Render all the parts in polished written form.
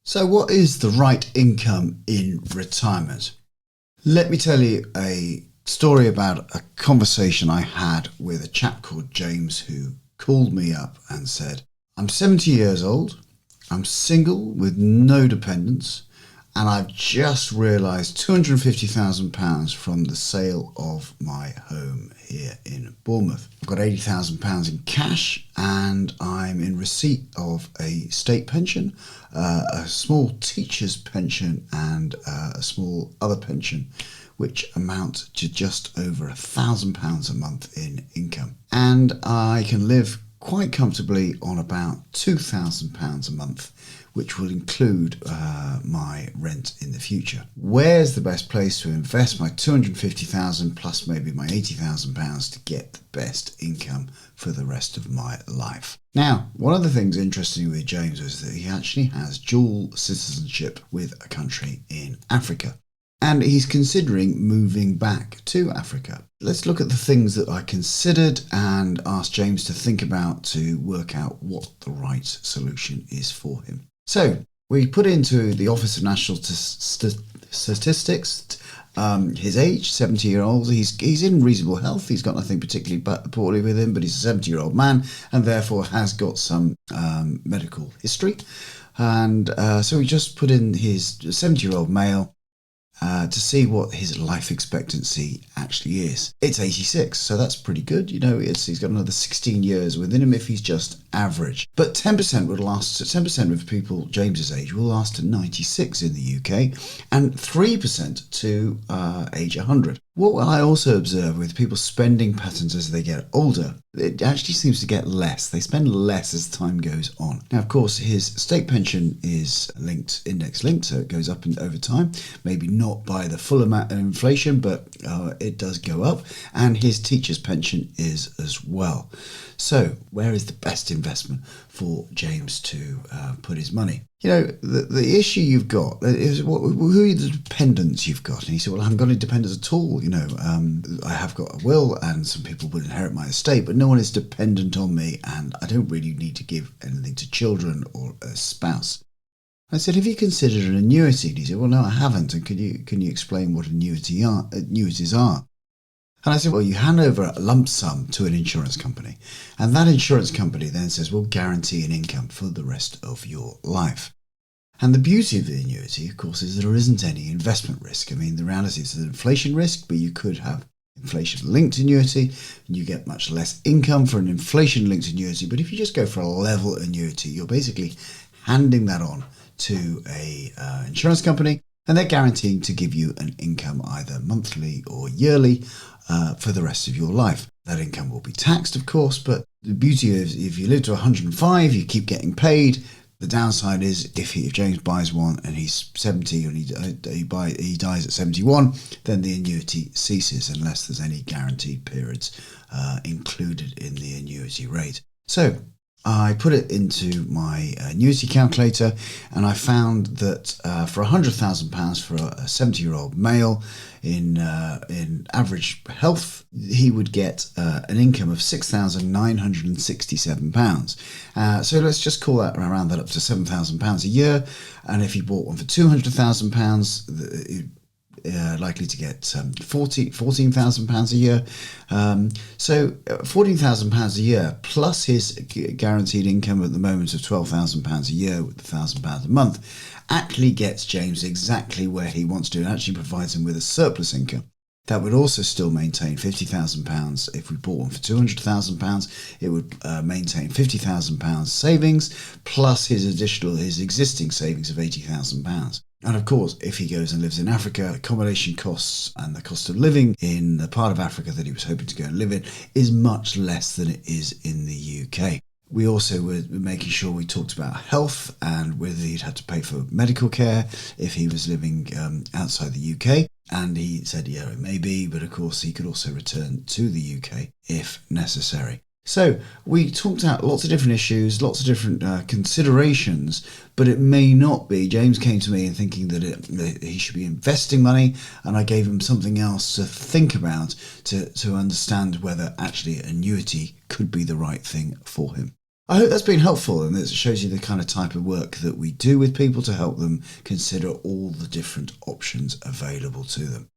So what is the right income in retirement? Let me tell you a story about a conversation I had with a chap called James who called me up and said, I'm 70 years old, I'm single with no dependents, and I've just realised £250,000 from the sale of my home here in Bournemouth. I've got £80,000 in cash and I'm in receipt of a state pension, a small teacher's pension and a small other pension, which amount to just over £1,000 a month in income. And I can live quite comfortably on about £2,000 a month, which will include my rent in the future. Where's the best place to invest my £250,000 plus maybe my £80,000 to get the best income for the rest of my life? Now, one of the things interesting with James is that he actually has dual citizenship with a country in Africa. And he's considering moving back to Africa. Let's look at the things that I considered and ask James to think about to work out what the right solution is for him. So we put into the Office of National Statistics his age, 70-year-old. He's in reasonable health. He's got nothing particularly poorly with him, but he's a 70-year-old man and therefore has got some medical history. And so we just put in his 70-year-old male to see what his life expectancy actually is. It's 86, so that's pretty good. You know, he's got another 16 years within him if he's just average. But 10% would last. 10% of people James's age will last to 96 in the UK, and 3% to age 100. What I also observe with people's spending patterns as they get older, it actually seems to get less. They spend less as time goes on. Now, of course, his state pension is index linked, so it goes up over time. Maybe not by the full amount of inflation, but it does go up. And his teacher's pension is as well. So where is the best investment for James to put his money? You know, the issue you've got is who are the dependents you've got? And he said, well, I haven't got any dependents at all. You know, I have got a will and some people will inherit my estate, but no one is dependent on me and I don't really need to give anything to children or a spouse. I said, have you considered an annuity? And he said, well, no, I haven't. And can you explain what annuities are? And I said, well, you hand over a lump sum to an insurance company, and that insurance company then says, we'll guarantee an income for the rest of your life. And the beauty of the annuity, of course, is there isn't any investment risk. I mean, the reality is there's inflation risk, but you could have inflation-linked annuity, and you get much less income for an inflation-linked annuity. But if you just go for a level annuity, you're basically handing that on to a insurance company, and they're guaranteeing to give you an income either monthly or yearly for the rest of your life. That income will be taxed, of course, but the beauty is if you live to 105, you keep getting paid. The downside is if James buys one and he's 70 and he dies at 71, then the annuity ceases unless there's any guaranteed periods included in the annuity rate. So I put it into my annuity calculator and I found that for £100,000 for a 70-year-old male in average health, he would get an income of £6,967. So let's just call that, round that up to £7,000 a year. And if he bought one for £200,000, likely to get £14,000 a year. So £14,000 a year plus his guaranteed income at the moment of £12,000 a year with £1,000 a month actually gets James exactly where he wants to and actually provides him with a surplus income. That would also still maintain £50,000. If we bought one for £200,000, it would maintain £50,000 savings plus his existing savings of £80,000. And of course, if he goes and lives in Africa, accommodation costs and the cost of living in the part of Africa that he was hoping to go and live in is much less than it is in the UK. We also were making sure we talked about health and whether he'd have to pay for medical care if he was living outside the UK. And he said, yeah, it may be, but of course he could also return to the UK if necessary. So we talked out lots of different issues, lots of different considerations, but it may not be. James came to me and thinking that he should be investing money, and I gave him something else to think about to understand whether actually annuity could be the right thing for him. I hope that's been helpful and that it shows you the kind of type of work that we do with people to help them consider all the different options available to them.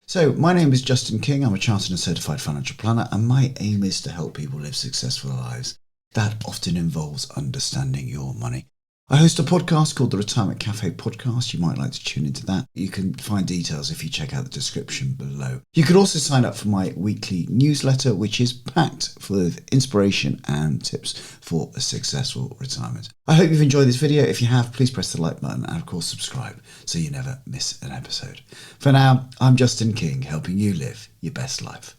So my name is Justin King. I'm a chartered and certified financial planner, and my aim is to help people live successful lives. That often involves understanding your money. I host a podcast called the Retirement Cafe Podcast. You might like to tune into that. You can find details if you check out the description below. You could also sign up for my weekly newsletter, which is packed with inspiration and tips for a successful retirement. I hope you've enjoyed this video. If you have, please press the like button and of course subscribe so you never miss an episode. For now, I'm Justin King, helping you live your best life.